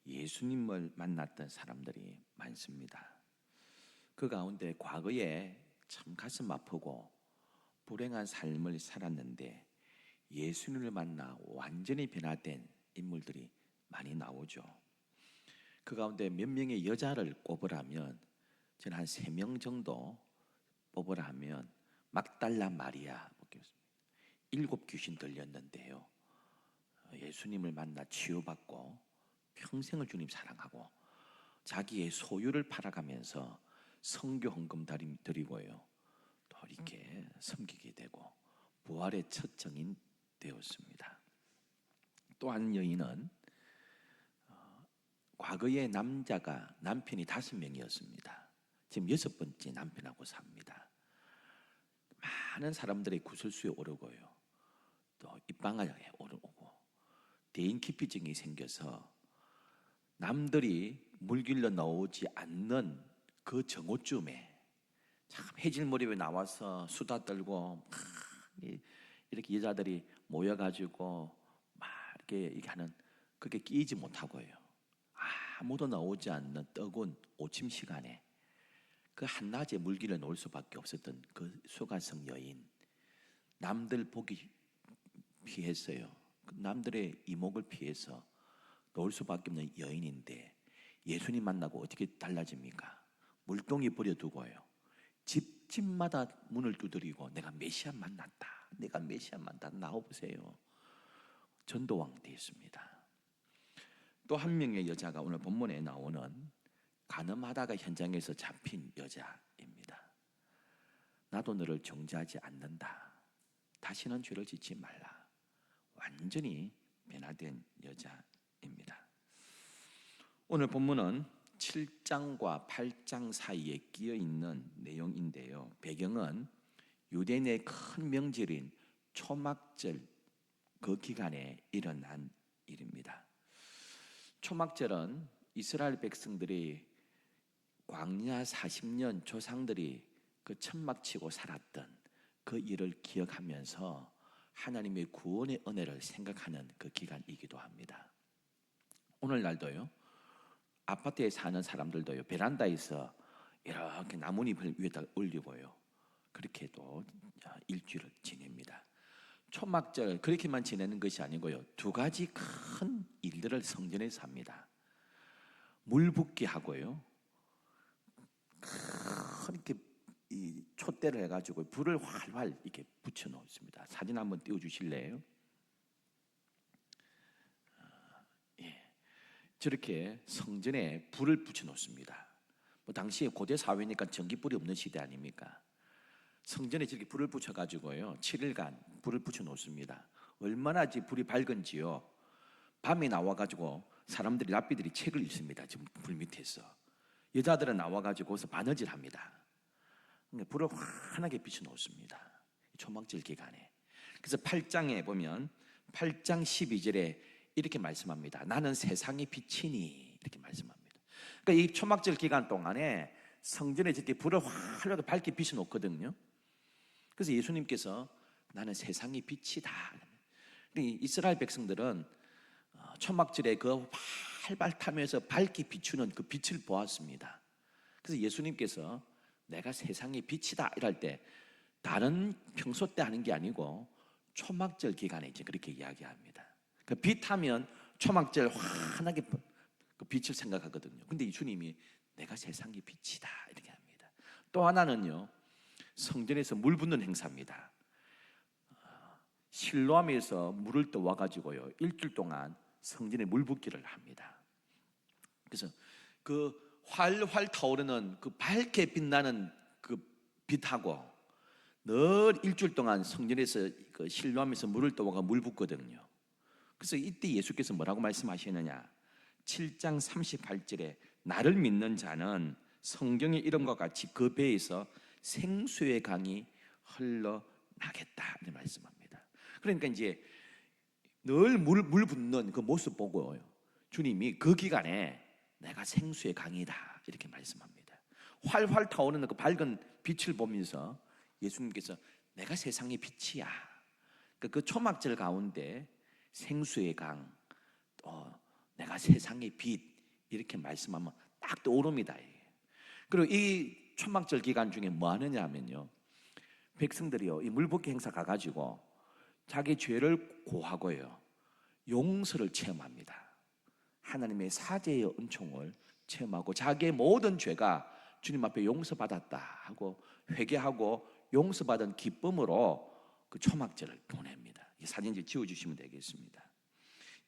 예수님을 만났던 사람들이 많습니다. 그 가운데 과거에 참 가슴 아프고 불행한 삶을 살았는데 예수님을 만나 완전히 변화된 인물들이 많이 나오죠. 그 가운데 몇 명의 여자를 꼽으라면 저는 한 3명 정도 뽑으라면 막달라 마리아 뽑겠습니다. 7 귀신 들렸는데요, 예수님을 만나 치유받고 평생을 주님 사랑하고 자기의 소유를 팔아가면서 선교 헌금 드리고요, 또 이렇게 섬기게 되고 부활의 첫 증인 되었습니다. 또 한 여인은 과거에 남편이 5명이었습니다. 지금 6번째 남편하고 삽니다. 많은 사람들의 구설수에 오르고요, 또 입방아에 오르고 대인기피증이 생겨서 남들이 물길로 나오지 않는 그 정오쯤에 참 해질무렵에 나와서 수다 떨고 이렇게 여자들이 모여가지고 막 이렇게 하는, 그게 끼지 못하고요, 아무도 나오지 않는 뜨거운 오침 시간에 그 한낮에 물길을 놓을 수밖에 없었던 그 수가성 여인, 남들 보기 피했어요. 남들의 이목을 피해서 놓을 수밖에 없는 여인인데 예수님 만나고 어떻게 달라집니까? 물동이 버려두고요, 집마다 문을 두드리고 내가 메시아 만났다, 내가 메시아 만났다, 나와보세요. 전도왕 되었습니다. 또 한 명의 여자가 오늘 본문에 나오는 간음하다가 현장에서 잡힌 여자입니다. 나도 너를 정죄하지 않는다, 다시는 죄를 짓지 말라, 완전히 변화된 여자입니다. 오늘 본문은 7장과 8장 사이에 끼어있는 내용인데요, 배경은 유대인의 큰 명절인 초막절 그 기간에 일어난 일입니다. 초막절은 이스라엘 백성들이 광야 40년 조상들이 그 천막치고 살았던 그 일을 기억하면서 하나님의 구원의 은혜를 생각하는 그 기간이기도 합니다. 오늘날도요, 아파트에 사는 사람들도요, 베란다에서 이렇게 나뭇잎을 위에다 올리고요, 그렇게도 일주일을 지냅니다. 초막절 그렇게만 지내는 것이 아니고요, 2가지 큰 일들을 성전에서 합니다. 물 붓기 하고요, 이렇게 이 촛대를 해가지고 불을 활활 이렇게 붙여 놓습니다. 사진 한번 띄워주실래요? 저렇게 성전에 불을 붙여 놓습니다. 당시에 고대 사회니까 전기불이 없는 시대 아닙니까? 성전에 저렇게 불을 붙여가지고요, 7일간 불을 붙여 놓습니다. 얼마나 불이 밝은지요, 밤에 나와가지고 사람들이 랍비들이 책을 읽습니다. 지금 불 밑에서 여자들은 나와가지고 거기서 바느질 합니다. 불을 환하게 비춰 놓습니다, 초막절 기간에. 그래서 8장에 보면 8장 12절에 이렇게 말씀합니다. 나는 세상의 빛이니, 이렇게 말씀합니다. 그러니까 이 초막절 기간 동안에 성전에 이렇게 불을 환하게 밝게 비춰 놓거든요. 그래서 예수님께서 나는 세상의 빛이다. 이스라엘 백성들은 초막절에 그 활발 타면서 밝게 비추는 그 빛을 보았습니다. 그래서 예수님께서 내가 세상의 빛이다 이럴 때 다른 평소 때 하는 게 아니고 초막절 기간에 이제 그렇게 이야기합니다. 그 빛하면 초막절 환하게 그 빛을 생각하거든요. 근데 이 주님이 내가 세상의 빛이다 이렇게 합니다. 또 하나는요, 성전에서 물 붓는 행사입니다. 실로암에서 물을 떠와가지고요, 일주일 동안 성전에 물 붓기를 합니다. 그래서 그 활활 타오르는 그 밝게 빛나는 그 빛하고 늘 일주일 동안 성전에서 그 실로암에서 물을 떠와가 물 붓거든요. 그래서 이때 예수께서 뭐라고 말씀하시느냐, 7장 38절에 나를 믿는 자는 성경의 이름과 같이 그 배에서 생수의 강이 흘러나겠다 이렇게 말씀합니다. 그러니까 이제 늘 물 붓는 그 모습 보고 주님이 그 기간에 내가 생수의 강이다 이렇게 말씀합니다. 활활 타오르는 그 밝은 빛을 보면서 예수님께서 내가 세상의 빛이야. 그 초막절 가운데 생수의 강, 또 내가 세상의 빛, 이렇게 말씀하면 딱 떠오릅니다. 그리고 이 초막절 기간 중에 뭐 하느냐 하면요, 백성들이요, 이 물붓기 행사 가가지고 자기 죄를 고하고요, 용서를 체험합니다. 하나님의 사죄의 은총을 체험하고 자기의 모든 죄가 주님 앞에 용서받았다 하고 회개하고 용서받은 기쁨으로 그 초막절을 보냅니다. 이 사진 지워주시면 되겠습니다.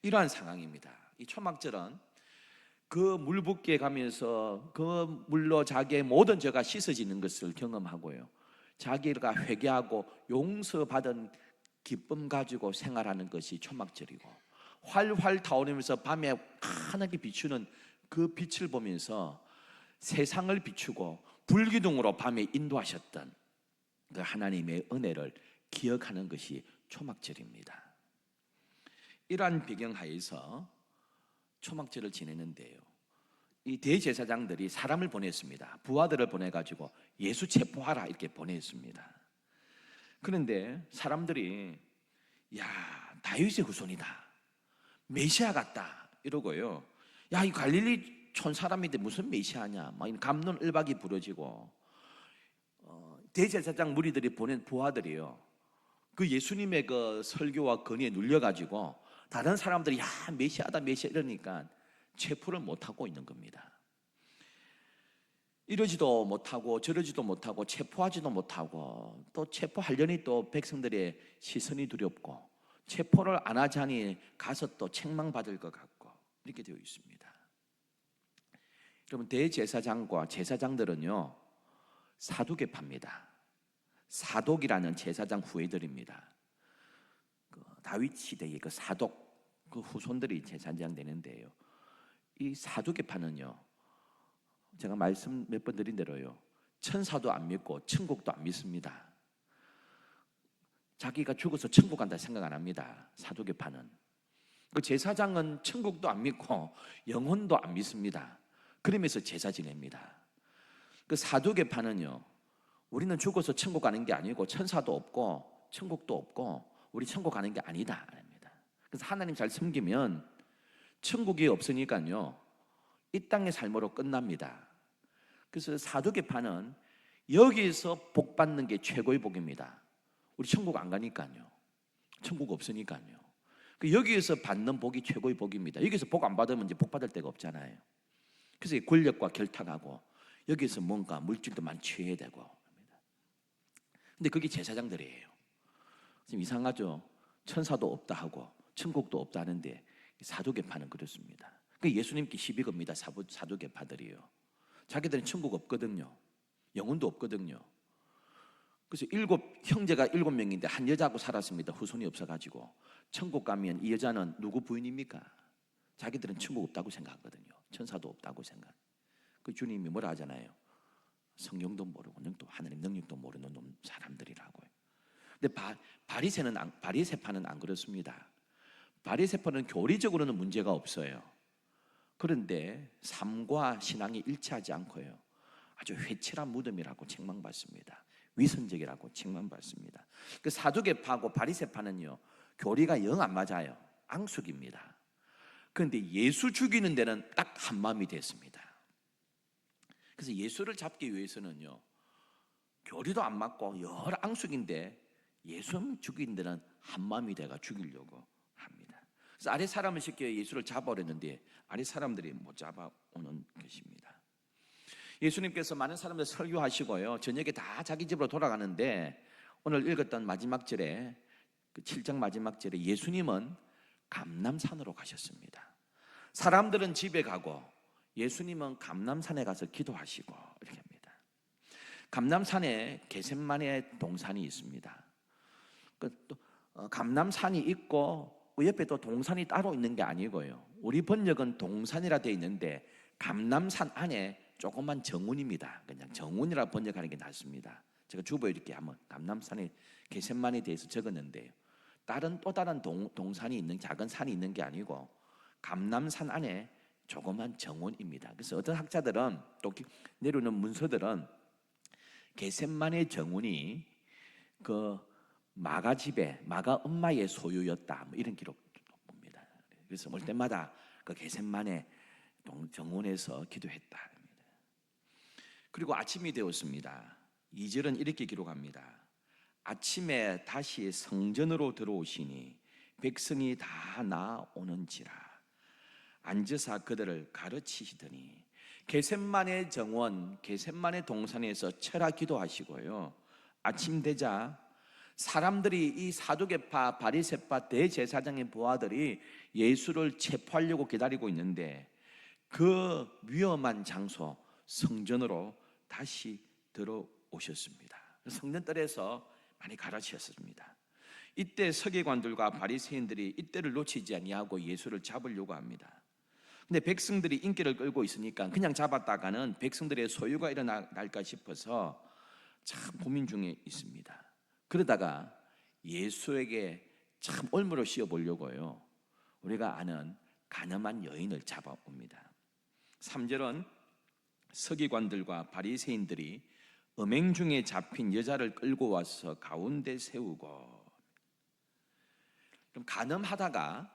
이러한 상황입니다. 이 초막절은 그 물붓기에 가면서 그 물로 자기의 모든 죄가 씻어지는 것을 경험하고요, 자기가 회개하고 용서받은 기쁨 가지고 생활하는 것이 초막절이고, 활활 타오르면서 밤에 환하게 비추는 그 빛을 보면서 세상을 비추고 불기둥으로 밤에 인도하셨던 그 하나님의 은혜를 기억하는 것이 초막절입니다. 이러한 배경하에서 초막절을 지내는데요, 이 대제사장들이 사람을 보냈습니다. 부하들을 보내가지고 예수 체포하라 이렇게 보냈습니다. 그런데 사람들이 야, 다윗의 후손이다, 메시아 같다 이러고요, 야, 이 갈릴리 촌 사람인데 무슨 메시아냐, 막 갑론을박이 부러지고, 대제사장 무리들이 보낸 부하들이요, 그 예수님의 그 설교와 건의에 눌려가지고 다른 사람들이 야, 메시아다 메시아 이러니까 체포를 못하고 있는 겁니다. 이러지도 못하고 저러지도 못하고 체포하지도 못하고, 또 체포하려니 또 백성들의 시선이 두렵고, 체포를 안 하자니 가서 또 책망받을 것 같고, 이렇게 되어 있습니다. 여러분, 대제사장과 제사장들은요 사두개파입니다. 사독이라는 제사장 후예들입니다. 그 다윗 시대의 그 사독 그 후손들이 제사장 되는데요, 이 사두개파는요, 제가 말씀 몇 번 드린 대로요, 천사도 안 믿고 천국도 안 믿습니다. 자기가 죽어서 천국 간다 생각 안 합니다. 사두개파는. 그 제사장은 천국도 안 믿고 영혼도 안 믿습니다. 그러면서 제사 지냅니다. 그 사두개파는요, 우리는 죽어서 천국 가는 게 아니고 천사도 없고 천국도 없고 우리 천국 가는 게 아니다 합니다. 그래서 하나님 잘 섬기면 천국이 없으니까요, 이 땅의 삶으로 끝납니다. 그래서 사두개파는 여기서 복 받는 게 최고의 복입니다. 우리 천국 안 가니까요, 천국 없으니까요, 여기에서 받는 복이 최고의 복입니다. 여기서 복 안 받으면 이제 복 받을 데가 없잖아요. 그래서 권력과 결탁하고 여기서 뭔가 물질도 많이 취해야 되고 합니다. 근데 그게 제사장들이에요. 지금 이상하죠? 천사도 없다 하고 천국도 없다 하는데 사두개파는 그렇습니다. 예수님께 시비 겁니다. 사두개파들이요. 자기들은 천국 없거든요, 영혼도 없거든요. 그래서 7형제가 7명인데 한 여자하고 살았습니다. 후손이 없어가지고 천국 가면 이 여자는 누구 부인입니까? 자기들은 천국 없다고 생각하거든요. 천사도 없다고 생각. 그 주님이 뭐라 하잖아요. 성경도 모르고 하나님 능력도 모르는 놈 사람들이라고요. 근데 바리새파는 안 그렇습니다. 바리새파는 교리적으로는 문제가 없어요. 그런데 삶과 신앙이 일치하지 않고요, 아주 회칠한 무덤이라고 책망받습니다. 위선적이라고 책망받습니다. 그 사두개파하고 바리새파는요, 교리가 영 안 맞아요. 앙숙입니다. 그런데 예수 죽이는 데는 딱 한마음이 됐습니다. 그래서 예수를 잡기 위해서는요, 교리도 안 맞고 여러 앙숙인데 예수 죽이는 데는 한마음이 돼가 죽이려고 합니다. 그래서 아래 사람을 시켜 예수를 잡아오려는데 아래 사람들이 못 잡아오는 것입니다. 예수님께서 많은 사람들 설교하시고요, 저녁에 다 자기 집으로 돌아가는데 오늘 읽었던 마지막 절에, 그 7장 마지막 절에 예수님은 감람산으로 가셨습니다. 사람들은 집에 가고 예수님은 감람산에 가서 기도하시고 이렇게 합니다. 감람산에 겟세마네 동산이 있습니다. 감람산이 있고 그 옆에 또 동산이 따로 있는 게 아니고요, 우리 번역은 동산이라 되어 있는데 감람산 안에 조그만 정원입니다. 그냥 정원이라 번역하는 게 낫습니다. 제가 주보에 이렇게 한번 감람산에 겟세마네에 대해서 적었는데요, 또 다른 동산이 있는, 작은 산이 있는 게 아니고 감람산 안에 조그만 정원입니다. 그래서 어떤 학자들은, 또 내려오는 문서들은 겟세마네 정원이 그 마가 집에, 마가 엄마의 소유였다, 뭐 이런 기록 봅니다. 그래서 올 때마다 그 겟세마네 정원에서 기도했다. 그리고 아침이 되었습니다. 2절은 이렇게 기록합니다. 아침에 다시 성전으로 들어오시니 백성이 다 나오는지라 앉으사 그들을 가르치시더니 겟셋마네 정원, 겟셋마네 동산에서 철학 기도하시고요. 아침 되자 사람들이 이 사두개파, 바리새파 대제사장의 부하들이 예수를 체포하려고 기다리고 있는데 그 위험한 장소 성전으로 다시 들어오셨습니다. 성전뜰에서 많이 가르치셨습니다. 이때 서기관들과 바리새인들이 이때를 놓치지 아니하고 예수를 잡으려고 합니다. 근데 백성들이 인기를 끌고 있으니까 그냥 잡았다가는 백성들의 소유가 일어날까 싶어서 참 고민 중에 있습니다. 그러다가 예수에게 참 올무를 씌워보려고요, 우리가 아는 가늠한 여인을 잡아옵니다. 3절은 서기관들과 바리새인들이 음행 중에 잡힌 여자를 끌고 와서 가운데 세우고, 좀 가늠하다가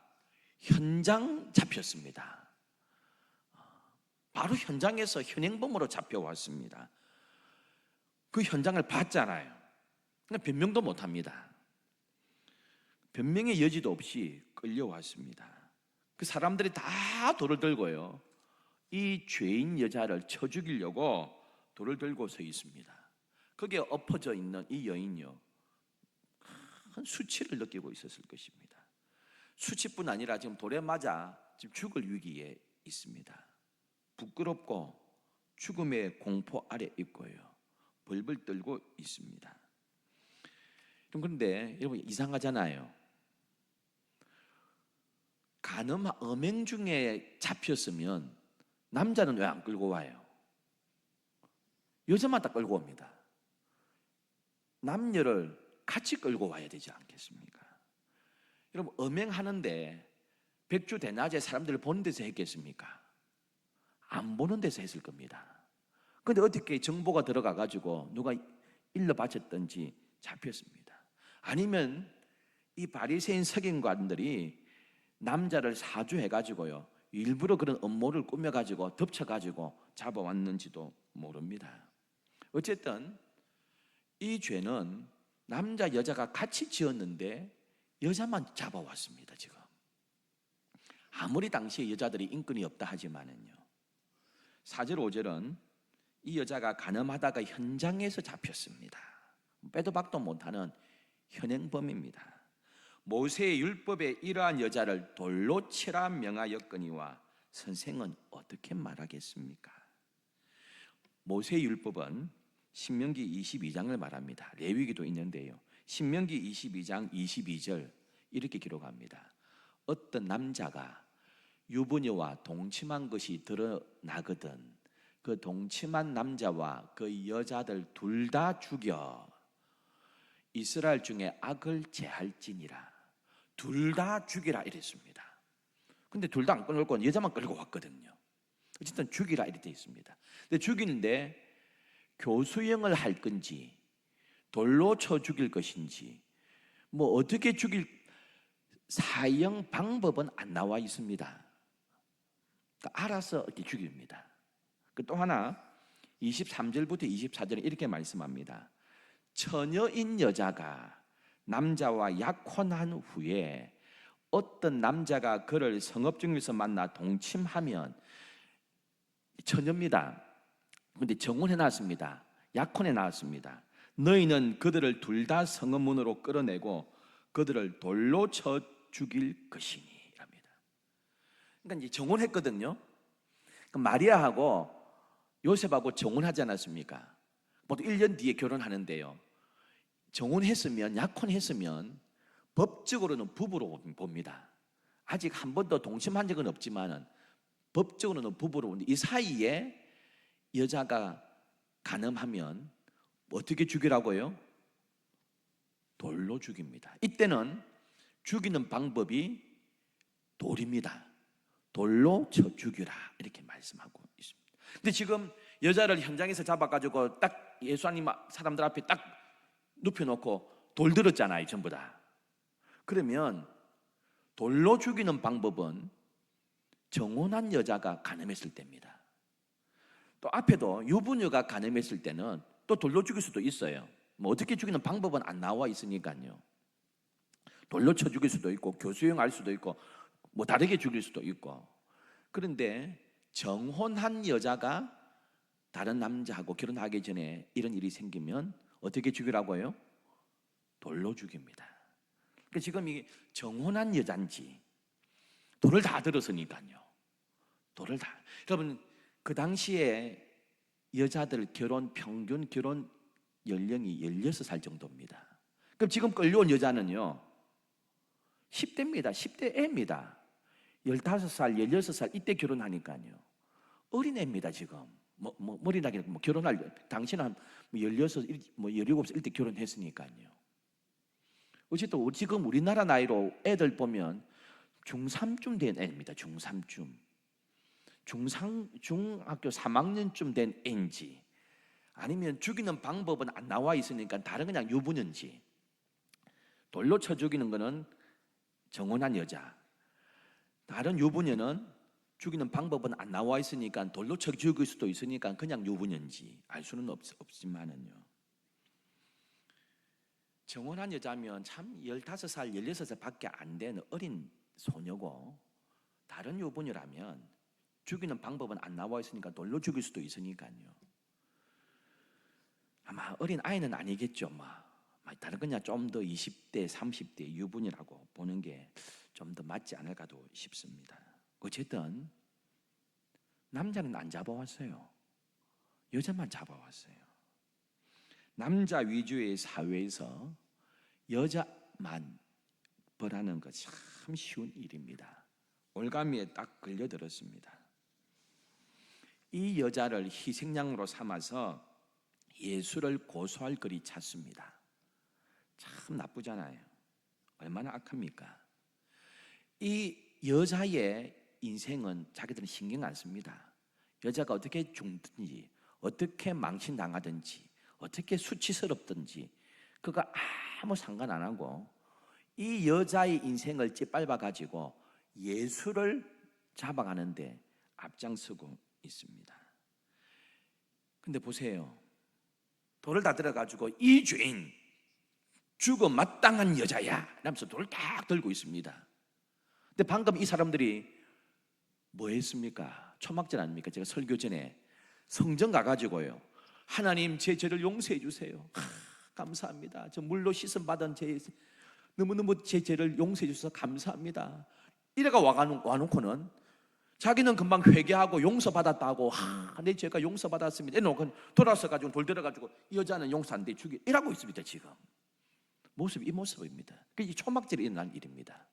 현장 잡혔습니다. 바로 현장에서 현행범으로 잡혀왔습니다. 그 현장을 봤잖아요. 변명도 못합니다. 변명의 여지도 없이 끌려왔습니다. 그 사람들이 다 돌을 들고요, 이 죄인 여자를 쳐 죽이려고 돌을 들고 서 있습니다. 거기에 엎어져 있는 이 여인요, 큰 수치를 느끼고 있었을 것입니다. 수치뿐 아니라 지금 돌에 맞아 지금 죽을 위기에 있습니다. 부끄럽고 죽음의 공포 아래 있고요, 벌벌 떨고 있습니다. 그런데 여러분, 이상하잖아요. 간음 음행 중에 잡혔으면 남자는 왜 안 끌고 와요? 여자만 다 끌고 옵니다. 남녀를 같이 끌고 와야 되지 않겠습니까? 여러분, 음행하는데 백주 대낮에 사람들을 보는 데서 했겠습니까? 안 보는 데서 했을 겁니다. 그런데 어떻게 정보가 들어가 가지고 누가 일러 바쳤든지 잡혔습니다. 아니면 이 바리새인 서기관들이 남자를 사주해 가지고요, 일부러 그런 음모를 꾸며 가지고 덮쳐 가지고 잡아왔는지도 모릅니다. 어쨌든 이 죄는 남자 여자가 같이 지었는데 여자만 잡아왔습니다. 지금 아무리 당시에 여자들이 인권이 없다 하지만은요, 4절 5절은 이 여자가 간음하다가 현장에서 잡혔습니다. 빼도 박도 못하는 현행범입니다. 모세의 율법에 이러한 여자를 돌로 치라 명하였거니와 선생은 어떻게 말하겠습니까? 모세의 율법은 신명기 22장을 말합니다. 레위기도 있는데요, 신명기 22장 22절 이렇게 기록합니다. 어떤 남자가 유부녀와 동침한 것이 드러나거든 그 동침한 남자와 그 여자들 둘 다 죽여 이스라엘 중에 악을 제할지니라. 둘 다 죽이라 이랬습니다. 근데 둘 다 안 끌고 여자만 끌고 왔거든요. 어쨌든 죽이라 이렇게 되어 있습니다. 근데 죽이는데 교수형을 할 건지 돌로 쳐 죽일 것인지 뭐 어떻게 죽일 사형 방법은 안 나와 있습니다. 그러니까 알아서 이렇게 죽입니다. 또 하나 23절부터 24절에 이렇게 말씀합니다. 처녀인 여자가 남자와 약혼한 후에 어떤 남자가 그를 성업 중에서 만나 동침하면, 처녀입니다. 그런데 정혼해 놨습니다. 약혼해 놨습니다. 너희는 그들을 둘 다 성읍문으로 끌어내고 그들을 돌로 쳐 죽일 것이니 랍니다. 그러니까 이제 정혼했거든요. 마리아하고 요셉하고 정혼하지 않았습니까? 보통 1년 뒤에 결혼하는데요, 정혼했으면, 약혼했으면 법적으로는 부부로 봅니다. 아직 한 번도 동침한 적은 없지만 법적으로는 부부로 보는데, 이 사이에 여자가 간음하면 어떻게 죽이라고요? 돌로 죽입니다. 이때는 죽이는 방법이 돌입니다. 돌로 쳐 죽이라 이렇게 말씀하고 있습니다. 근데 지금 여자를 현장에서 잡아가지고 딱 예수님 사람들 앞에 딱 눕혀놓고 돌 들었잖아요, 전부 다. 그러면 돌로 죽이는 방법은 정혼한 여자가 간음했을 때입니다. 또 앞에도 유부녀가 간음했을 때는 또 돌로 죽일 수도 있어요. 뭐 어떻게 죽이는 방법은 안 나와 있으니까요. 돌로 쳐 죽일 수도 있고 교수형할 수도 있고 뭐 다르게 죽일 수도 있고. 그런데 정혼한 여자가 다른 남자하고 결혼하기 전에 이런 일이 생기면 어떻게 죽이라고요? 돌로 죽입니다. 그러니까 지금 이 정혼한 여잔지 돌을 다 들었으니까요. 돌을 다. 여러분 그 당시에 여자들 평균 결혼 연령이 16살 정도입니다. 그럼 지금 끌려온 여자는요 10대입니다. 10대 애입니다. 15살, 16살 이때 결혼하니까요. 어린애입니다 지금. 머리 나게 결혼할 당신은 한 16, 17살 이때 결혼했으니까요. 어쨌든 지금 우리나라 나이로 애들 보면 중3쯤 된 애입니다. 중3쯤. 중학교 3학년쯤 된 애인지 아니면 죽이는 방법은 안 나와 있으니까 다른 그냥 유부녀인지. 돌로 쳐 죽이는 거는 정혼한 여자, 다른 유부녀는 죽이는 방법은 안 나와 있으니까 돌로 쳐 죽일 수도 있으니까 그냥 유부녀인지 알 수는 없지만은요. 정혼한 여자면 참 15살, 16살 밖에 안 되는 어린 소녀고, 다른 유부녀라면 죽이는 방법은 안 나와 있으니까 돌로 죽일 수도 있으니까요. 아마 어린 아이는 아니겠죠. 다른 그냥 좀 더 20대, 30대 유부녀라고 보는 게 좀 더 맞지 않을까도 싶습니다. 어쨌든 남자는 안 잡아왔어요. 여자만 잡아왔어요. 남자 위주의 사회에서 여자만 벌하는 것 참 쉬운 일입니다. 올가미에 딱 걸려들었습니다. 이 여자를 희생양으로 삼아서 예수를 고소할 거리 찾습니다. 참 나쁘잖아요. 얼마나 악합니까? 이 여자의 인생은 자기들은 신경 안 씁니다. 여자가 어떻게 죽든지, 어떻게 망신당하든지, 어떻게 수치스럽든지 그가 아무 상관 안 하고 이 여자의 인생을 짓밟아 가지고 예수를 잡아가는데 앞장서고 있습니다. 근데 보세요. 돌을 다 들어가지고 이 죄인 죽어 마땅한 여자야 라면서 돌을 딱 들고 있습니다. 근데 방금 이 사람들이 뭐 했습니까? 초막절 아닙니까? 제가 설교 전에 성전 가가지고요, 하나님 제 죄를 용서해 주세요. 감사합니다. 저 물로 씻음 받은 제 너무너무 제 죄를 용서해 주셔서 감사합니다. 이래가 와놓고는 자기는 금방 회개하고 용서받았다고, 내 죄가 용서받았습니다 이래놓고 돌아서가지고 돌 들어가지고 이 여자는 용서 안 돼 죽이 이라고 있습니다. 지금 이 모습입니다. 그게 초막절에 일어난 일입니다.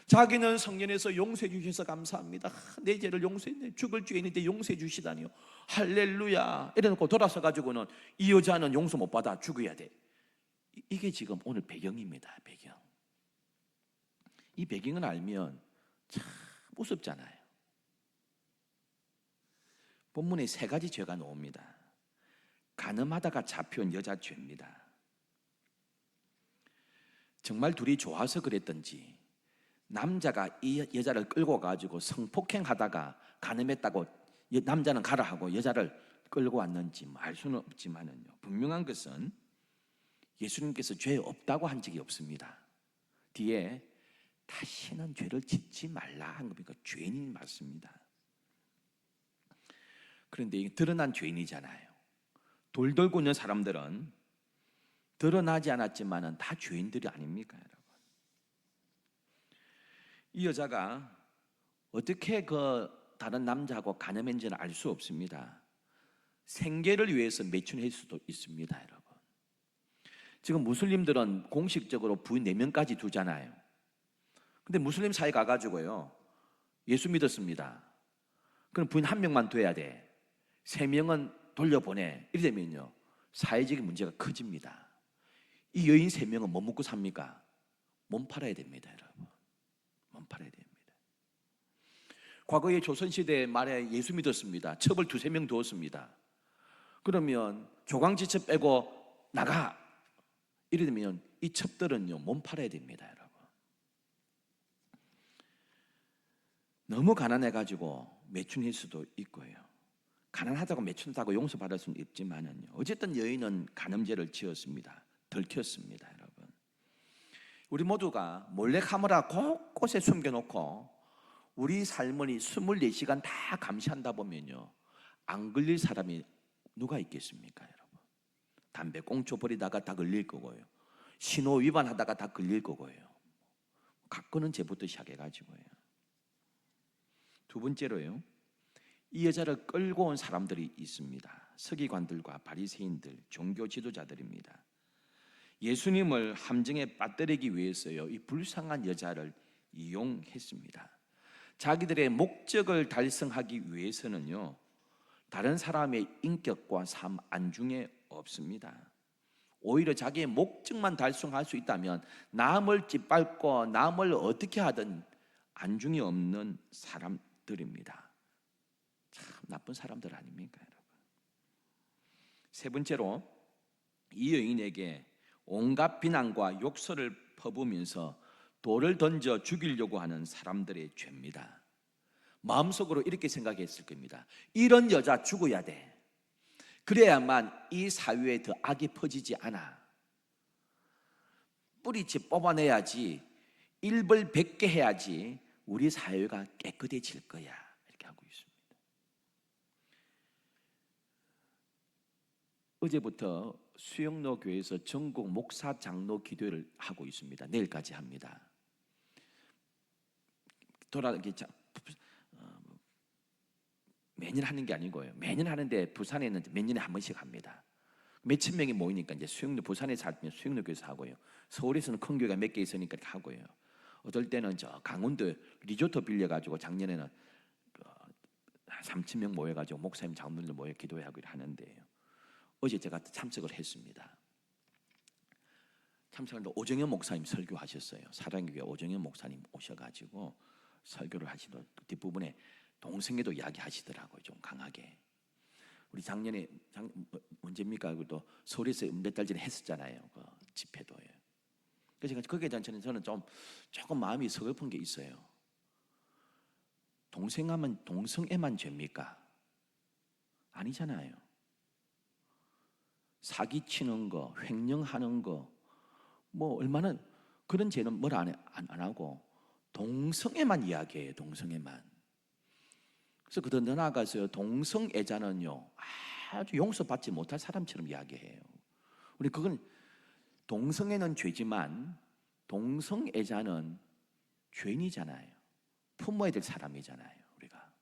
자기는 성전에서 용서해 주셔서 감사합니다. 내 죄를 용서해, 죽을 죄인인데 용서해 주시다니요, 할렐루야 이래놓고 돌아서가지고는 이 여자는 용서 못 받아 죽어야 돼. 이게 지금 오늘 배경입니다. 배경. 이 배경을 알면 참 무섭잖아요. 본문에 3가지 죄가 나옵니다. 간음하다가 잡혀온 여자 죄입니다. 정말 둘이 좋아서 그랬던지, 남자가 이 여자를 끌고 가지고 성폭행하다가 간음했다고 남자는 가라 하고 여자를 끌고 왔는지 알 수는 없지만은요, 분명한 것은 예수님께서 죄 없다고 한 적이 없습니다. 뒤에 다시는 죄를 짓지 말라 한 겁니까? 죄인이 맞습니다. 그런데 이게 드러난 죄인이잖아요. 돌 들고 있는 사람들은 드러나지 않았지만은 다 죄인들이 아닙니까, 여러분? 이 여자가 어떻게 그 다른 남자하고 간음했는지는 알 수 없습니다. 생계를 위해서 매춘할 수도 있습니다, 여러분. 지금 무슬림들은 공식적으로 부인 4명까지 두잖아요. 근데 무슬림 사회 가가지고요, 예수 믿었습니다. 그럼 부인 1명만 둬야 돼. 3명은 돌려보내. 이러면요, 사회적인 문제가 커집니다. 이 여인 3명은 뭐 먹고 삽니까? 몸 팔아야 됩니다, 여러분. 몸 팔아야 됩니다. 과거에 조선시대 말에 예수 믿었습니다. 첩을 2-3명 두었습니다. 그러면 조강지첩 빼고 나가 이러면 이 첩들은요 몸 팔아야 됩니다, 여러분. 너무 가난해가지고 매춘일 수도 있고요. 가난하다고 매춘하다고 용서받을 수는 있지만은요. 어쨌든 여인은 간음죄를 지었습니다. 들켰습니다, 여러분. 우리 모두가 몰래 카메라 곳곳에 숨겨놓고 우리 삶을 24시간 다 감시한다 보면요, 안 걸릴 사람이 누가 있겠습니까, 여러분? 담배 꽁초 버리다가 다 걸릴 거고요. 신호 위반하다가 다 걸릴 거고요. 가끔은 죄부터 시작해가지고요. 두 번째로요, 이 여자를 끌고 온 사람들이 있습니다. 서기관들과 바리새인들, 종교 지도자들입니다. 예수님을 함정에 빠뜨리기 위해서요, 이 불쌍한 여자를 이용했습니다. 자기들의 목적을 달성하기 위해서는요, 다른 사람의 인격과 삶 안중에 없습니다. 오히려 자기의 목적만 달성할 수 있다면 남을 짓밟고 남을 어떻게 하든 안중이 없는 사람들입니다. 참 나쁜 사람들 아닙니까, 여러분? 세 번째로, 이 여인에게 온갖 비난과 욕설을 퍼부으면서 돌을 던져 죽이려고 하는 사람들의 죄입니다. 마음속으로 이렇게 생각했을 겁니다. 이런 여자 죽어야 돼. 그래야만 이 사회에 더 악이 퍼지지 않아. 뿌리째 뽑아내야지, 일벌백계 해야지 우리 사회가 깨끗해질 거야. 이렇게 하고 있습니다. 어제부터 수영로 교회에서 전국 목사 장로 기도회를 하고 있습니다. 내일까지 합니다. 매년 하는 게 아니고요. 매년 하는데 부산에는 몇 년에 한 번씩 합니다. 몇천 명이 모이니까 이제 수영로, 부산에 살면 수영로 교회에서 하고요. 서울에서는 큰 교회가 몇 개 있으니까 하고요. 어떨 때는 저 강원도 리조트 빌려가지고 작년에는 3천 명 모여가지고 목사님 장로들 모여 기도회하고 하는데요. 어제 제가 참석을 했습니다. 참석하는데 오정현 목사님 설교하셨어요. 사랑교회 오정현 목사님 오셔가지고 설교를 하시던 뒷부분에 동성애도 이야기하시더라고요. 좀 강하게. 우리 작년에 언제입니까? 또 서울에서 몇 달 전에 했었잖아요. 그 집회도요. 그래서 거기에 대한 저는 조금 마음이 서글픈 게 있어요. 동성하면 동성애만 죄입니까? 아니잖아요. 사기치는 거, 횡령하는 거, 뭐 얼마나 그런 죄는 뭘 안 하고 동성애만 이야기해요. 동성애만. 그래서 더 나아가서 동성애자는요, 아주 용서받지 못할 사람처럼 이야기해요. 우리 그건 동성애는 죄지만 동성애자는 죄인이잖아요. 품어야 될 사람이잖아요. 우리가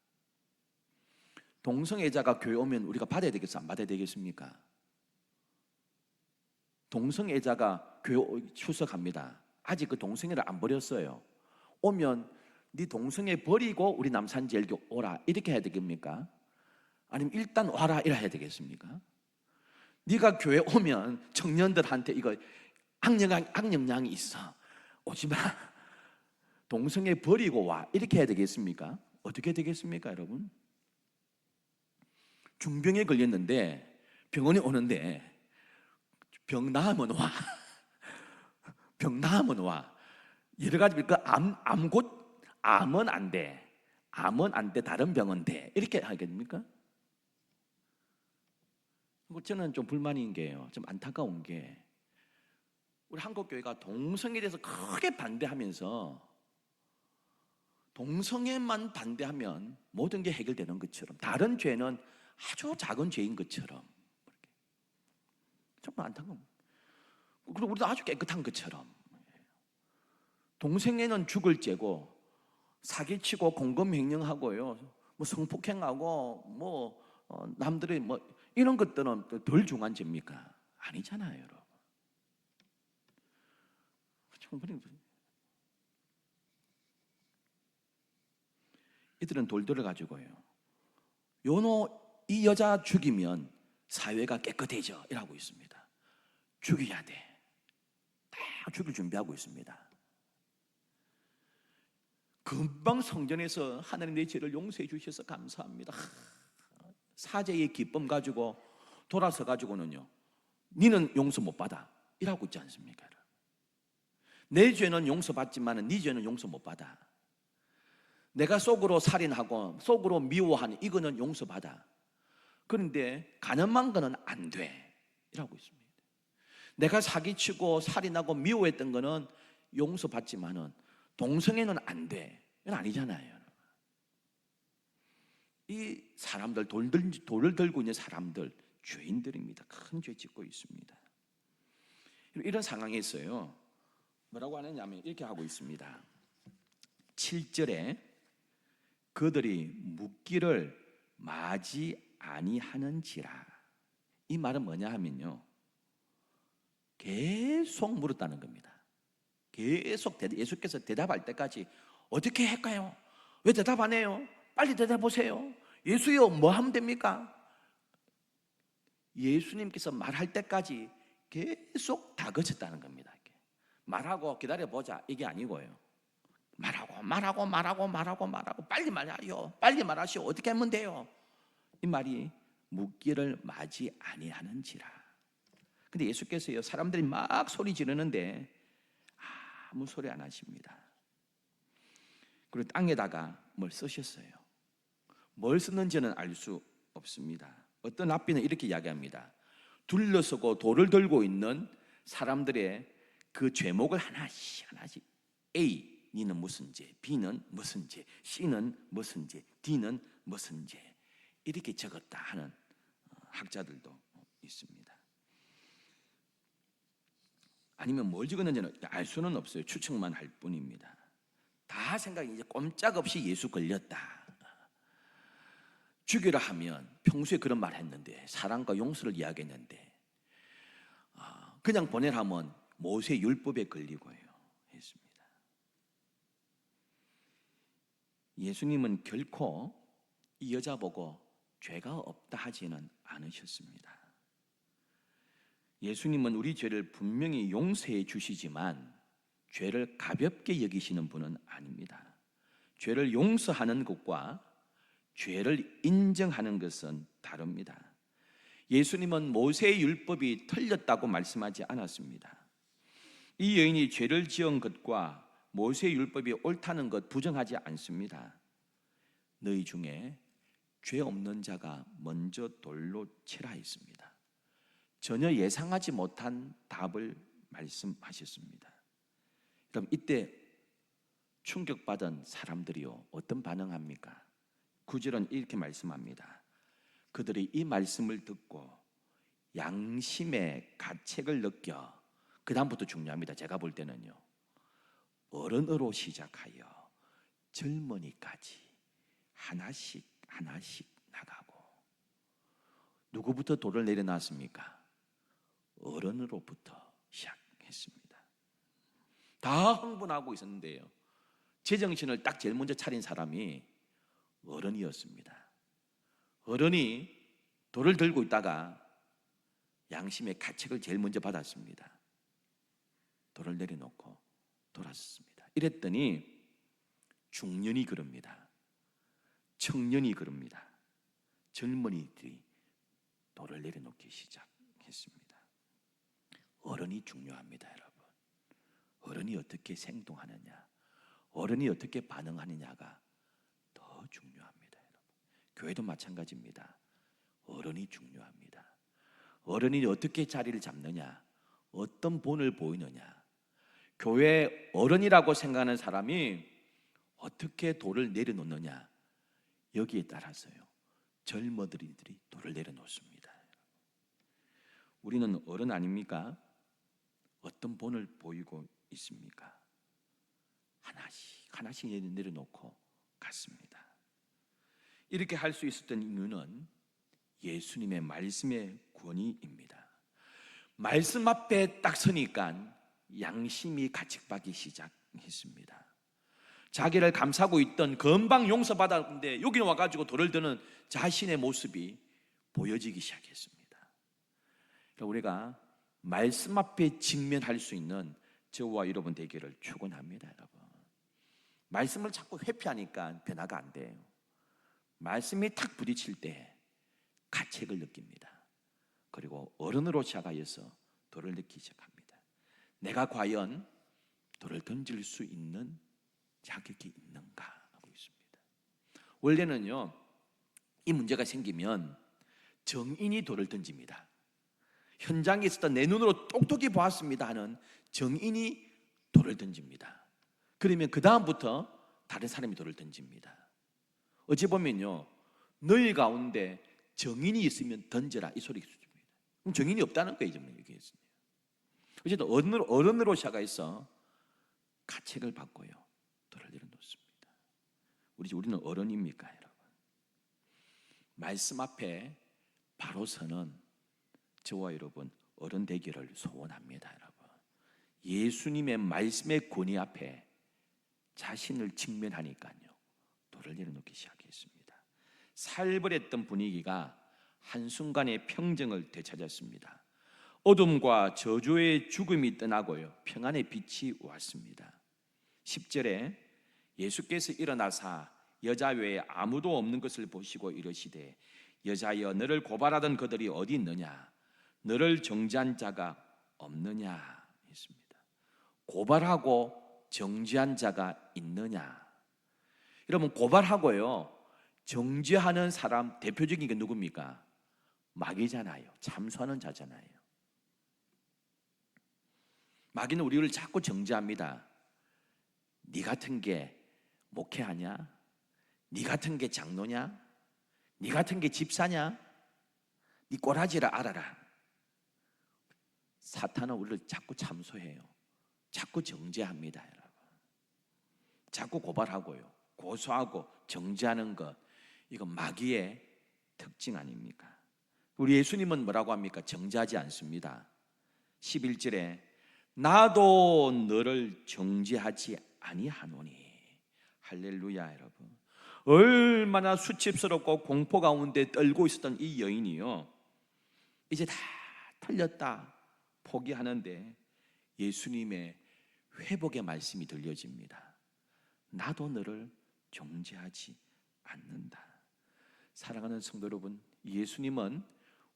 동성애자가 교회 오면 우리가 받아야 되겠어? 안 받아야 되겠습니까? 동성애자가 교회 출석합니다. 아직 그 동성애를 안 버렸어요. 오면 네 동성애 버리고 우리 남산제일교 오라 이렇게 해야 되겠습니까? 아니면 일단 와라 이래 해야 되겠습니까? 네가 교회 오면 청년들한테 이거 악영향이 있어, 오지마, 동성애 버리고 와 이렇게 해야 되겠습니까? 어떻게 되겠습니까, 여러분? 중병에 걸렸는데 병원에 오는데 병 나으면 와, 병 나으면 와. 여러 가지 암은 안 돼. 암은 안 돼. 다른 병은 돼. 이렇게 하겠습니까? 저는 좀 불만인 게요. 좀 안타까운 게 우리 한국 교회가 동성애에 대해서 크게 반대하면서 동성애만 반대하면 모든 게 해결되는 것처럼, 다른 죄는 아주 작은 죄인 것처럼, 정말 안타까운. 그리고 우리도 아주 깨끗한 것처럼. 동성애는 죽을 죄고 사기치고 공금횡령하고요, 뭐 성폭행하고 남들의 이런 것들은 덜 중한 죄입니까? 아니잖아요, 여러분. 이들은 돌들을 가지고요, 이 여자 죽이면 사회가 깨끗해져 이라고 있습니다. 죽여야 돼. 다 죽일 준비하고 있습니다. 금방 성전에서 하나님 내 죄를 용서해 주셔서 감사합니다, 사제의 기쁨 가지고 돌아서 가지고는요, 니는 용서 못 받아 이라고 있지 않습니까? 내 죄는 용서받지만 네 죄는 용서 못 받아. 내가 속으로 살인하고 속으로 미워하는 이거는 용서받아. 그런데 가늠한 거는 안 돼 이라고 있습니다. 내가 사기치고 살인하고 미워했던 거는 용서받지만은 동성애는 안 돼. 이건 아니잖아요. 이 사람들, 돌을 들고 있는 사람들 죄인들입니다. 큰 죄 짓고 있습니다. 이런 상황에서요 뭐라고 하느냐면 이렇게 하고 있습니다. 7절에 그들이 묻기를 마지 아니하는지라. 이 말은 뭐냐 하면요, 계속 물었다는 겁니다. 계속 예수께서 대답할 때까지 어떻게 할까요? 왜 대답 안 해요? 빨리 대답해 보세요. 예수요, 뭐 하면 됩니까? 예수님께서 말할 때까지 계속 다그쳤다는 겁니다. 말하고 기다려보자 이게 아니고요, 말하고 빨리 말하요. 빨리 말하시오. 어떻게 하면 돼요? 이 말이 묻기를 마지 아니하는지라. 근데 예수께서요, 사람들이 막 소리 지르는데 아무 소리 안 하십니다. 그리고 땅에다가 뭘 쓰셨어요. 뭘 썼는지는 알 수 없습니다. 어떤 랍비는 이렇게 이야기합니다. 둘러서고 돌을 들고 있는 사람들의 그 죄목을 하나씩 A, 니는 무슨 죄, B는 무슨 죄, C는 무슨 죄, D는 무슨 죄, 이렇게 적었다 하는 학자들도 있습니다. 아니면 뭘 적었는지는 알 수는 없어요. 추측만 할 뿐입니다. 다 생각이 이제 꼼짝없이 예수 걸렸다, 죽이라 하면 평소에 그런 말 했는데, 사랑과 용서를 이야기했는데 그냥 보내라 하면 모세 율법에 걸리고요 했습니다. 예수님은 결코 이 여자 보고 죄가 없다 하지는 않으셨습니다. 예수님은 우리 죄를 분명히 용서해 주시지만 죄를 가볍게 여기시는 분은 아닙니다. 죄를 용서하는 것과 죄를 인정하는 것은 다릅니다. 예수님은 모세의 율법이 틀렸다고 말씀하지 않았습니다. 이 여인이 죄를 지은 것과 모세의 율법이 옳다는 것 부정하지 않습니다. 너희 중에 죄 없는 자가 먼저 돌로 치라 했습니다. 전혀 예상하지 못한 답을 말씀하셨습니다. 그럼 이때 충격받은 사람들이요 어떤 반응합니까? 9절은 이렇게 말씀합니다. 그들이 이 말씀을 듣고 양심의 가책을 느껴, 그 다음부터 중요합니다. 제가 볼 때는요, 어른으로 시작하여 젊은이까지 하나씩 나가고. 누구부터 돌을 내려놨습니까? 어른으로부터 시작했습니다. 다 흥분하고 있었는데요, 제정신을 딱 제일 먼저 차린 사람이 어른이었습니다. 어른이 돌을 들고 있다가 양심의 가책을 제일 먼저 받았습니다. 돌을 내려놓고 돌았습니다. 이랬더니 중년이 그럽니다. 청년이 그럽니다. 젊은이들이 돌을 내려놓기 시작했습니다. 어른이 중요합니다, 여러분. 어른이 어떻게 행동하느냐, 어른이 어떻게 반응하느냐가 더 중요합니다, 여러분. 교회도 마찬가지입니다. 어른이 중요합니다. 어른이 어떻게 자리를 잡느냐, 어떤 본을 보이느냐, 교회 어른이라고 생각하는 사람이 어떻게 돌을 내려놓느냐, 여기에 따라서요 젊은이들이 돌을 내려놓습니다. 우리는 어른 아닙니까? 어떤 본을 보이고 있습니까? 하나씩 내려놓고 갔습니다. 이렇게 할 수 있었던 이유는 예수님의 말씀의 권위입니다. 말씀 앞에 딱 서니까 양심이 가책받기 시작했습니다. 자기를 감싸고 있던, 금방 용서받았는데 여기 와가지고 돌을 드는 자신의 모습이 보여지기 시작했습니다. 우리가 말씀 앞에 직면할 수 있는 저와 여러분 되기를 축원합니다. 여러분, 말씀을 자꾸 회피하니까 변화가 안 돼요. 말씀이 탁 부딪힐 때 가책을 느낍니다. 그리고 어른으로 시작하여서 돌을 넣기 시작합니다. 내가 과연 돌을 던질 수 있는 자격이 있는가 하고 있습니다. 원래는요, 이 문제가 생기면 정인이 돌을 던집니다. 현장에 있었던 내 눈으로 똑똑히 보았습니다 하는 정인이 돌을 던집니다. 그러면 그 다음부터 다른 사람이 돌을 던집니다. 어찌 보면요, 너희 가운데 정인이 있으면 던져라 이 소리가 있습니다. 그럼 정인이 없다는 거예요. 얘기했습니다. 어쨌든 어른으로 시작해서 가책을 받고요, 돌을 내려놓습니다. 우리는 어른입니까, 여러분? 말씀 앞에 바로 서는 저와 여러분 어른 되기를 소원합니다, 여러분. 예수님의 말씀의 권위 앞에 자신을 직면하니까요, 돌을 내려놓기 시작했습니다. 살벌했던 분위기가 한순간에 평정을 되찾았습니다. 어둠과 저주의 죽음이 떠나고요, 평안의 빛이 왔습니다. 10절에 예수께서 일어나사 여자 외에 아무도 없는 것을 보시고 이르시되 여자여 너를 고발하던 그들이 어디 있느냐, 너를 정죄한 자가 없느냐 했습니다. 고발하고 정죄한 자가 있느냐. 여러분, 고발하고요 정죄하는 사람 대표적인 게 누굽니까? 마귀잖아요. 참소하는 자잖아요. 마귀는 우리를 자꾸 정죄합니다. 네 같은 게 목회하냐? 네 같은 게 장로냐? 네 같은 게 집사냐? 네 꼬라지를 알아라. 사탄은 우리를 자꾸 참소해요. 자꾸 정죄합니다, 여러분. 자꾸 고발하고요, 고소하고 정죄하는 것, 이건 마귀의 특징 아닙니까? 우리 예수님은 뭐라고 합니까? 정죄하지 않습니다. 11절에 나도 너를 정죄하지 아니하노니. 할렐루야, 여러분. 얼마나 수치스럽고 공포 가운데 떨고 있었던 이 여인이요, 이제 다 틀렸다 포기하는데 예수님의 회복의 말씀이 들려집니다. 나도 너를 정죄하지 않는다. 사랑하는 성도 여러분, 예수님은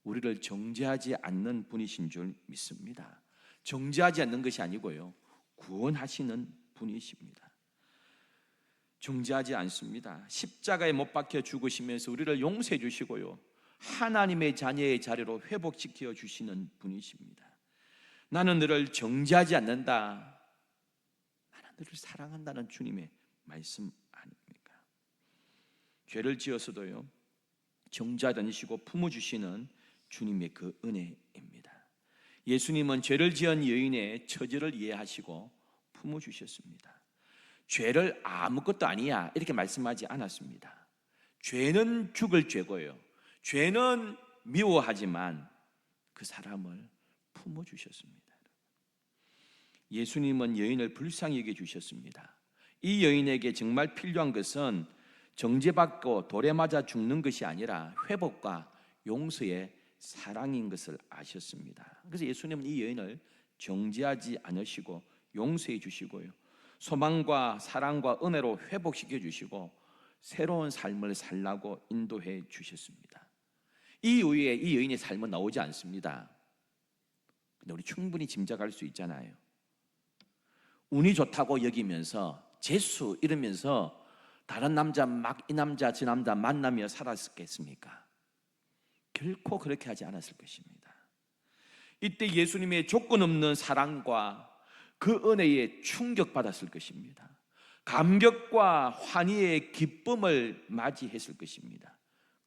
우리를 정죄하지 않는 분이신 줄 믿습니다. 정죄하지 않는 것이 아니고요, 구원하시는 분이십니다. 정죄하지 않습니다. 십자가에 못 박혀 죽으시면서 우리를 용서해 주시고요, 하나님의 자녀의 자리로 회복시켜 주시는 분이십니다. 나는 너를 정죄하지 않는다. 나는 너를 사랑한다는 주님의 말씀 아닙니까? 죄를 지어서도요 정죄하지 않으시고 품어주시는 주님의 그 은혜입니다. 예수님은 죄를 지은 여인의 처지를 이해하시고 품어주셨습니다. 죄를 아무것도 아니야 이렇게 말씀하지 않았습니다. 죄는 죽을 죄고요, 죄는 미워하지만 그 사람을 품어주셨습니다. 예수님은 여인을 불쌍히 여겨주셨습니다. 이 여인에게 정말 필요한 것은 정죄받고 돌에 맞아 죽는 것이 아니라 회복과 용서의 사랑인 것을 아셨습니다. 그래서 예수님은 이 여인을 정죄하지 않으시고 용서해 주시고요, 소망과 사랑과 은혜로 회복시켜 주시고 새로운 삶을 살라고 인도해 주셨습니다. 이 이후에 이 여인의 삶은 나오지 않습니다. 근데 우리 충분히 짐작할 수 있잖아요. 운이 좋다고 여기면서 재수 이러면서 다른 남자 막 이 남자 저 남자 만나며 살았겠습니까? 결코 그렇게 하지 않았을 것입니다. 이때 예수님의 조건 없는 사랑과 그 은혜에 충격받았을 것입니다. 감격과 환희의 기쁨을 맞이했을 것입니다.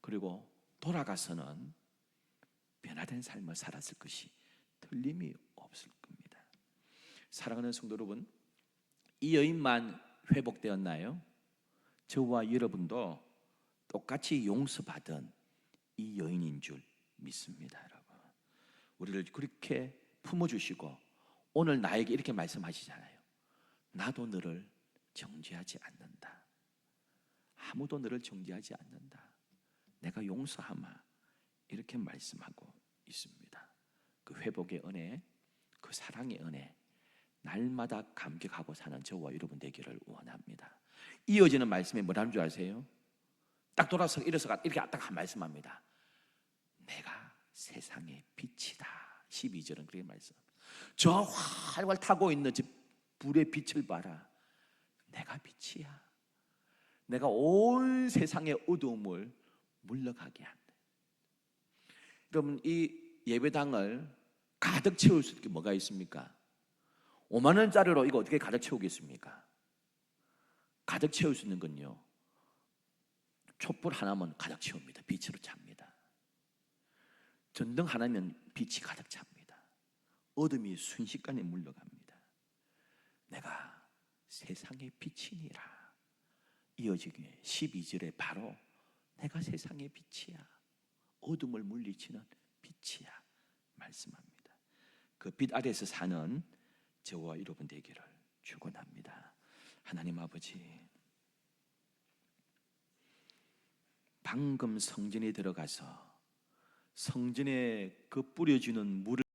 그리고 돌아가서는 변화된 삶을 살았을 것이 틀림이 없을 겁니다. 사랑하는 성도 여러분, 이 여인만 회복되었나요? 저와 여러분도 똑같이 용서받은 이 여인인 줄 믿습니다, 여러분. 우리를 그렇게 품어주시고 오늘 나에게 이렇게 말씀하시잖아요. 나도 너를 정죄하지 않는다. 아무도 너를 정죄하지 않는다. 내가 용서하마. 이렇게 말씀하고 있습니다. 그 회복의 은혜, 그 사랑의 은혜, 날마다 감격하고 사는 저와 여러분 되기를 원합니다. 이어지는 말씀이 뭐라는 줄 아세요? 딱 돌아서 일어서가 이렇게 딱 말씀합니다. 내가 세상의 빛이다. 12절은 그렇게 말씀합니다. 저 활활 타고 있는 저 불의 빛을 봐라. 내가 빛이야. 내가 온 세상의 어두움을 물러가게 한다. 여러분, 이 예배당을 가득 채울 수 있게 뭐가 있습니까? 5만 원짜리로 이거 어떻게 가득 채우겠습니까? 가득 채울 수 있는 건요, 촛불 하나면 가득 채웁니다. 빛으로 찹니다. 전등 하나면 빛이 가득 찹니다. 어둠이 순식간에 물러갑니다. 내가 세상의 빛이니라. 이어지기에 12절에 바로 내가 세상의 빛이야, 어둠을 물리치는 빛이야 말씀합니다. 그 빛 아래에서 사는 저와 여러분 되기를 축원합니다. 하나님 아버지, 방금 성전에 들어가서 성전에 그 뿌려주는 물을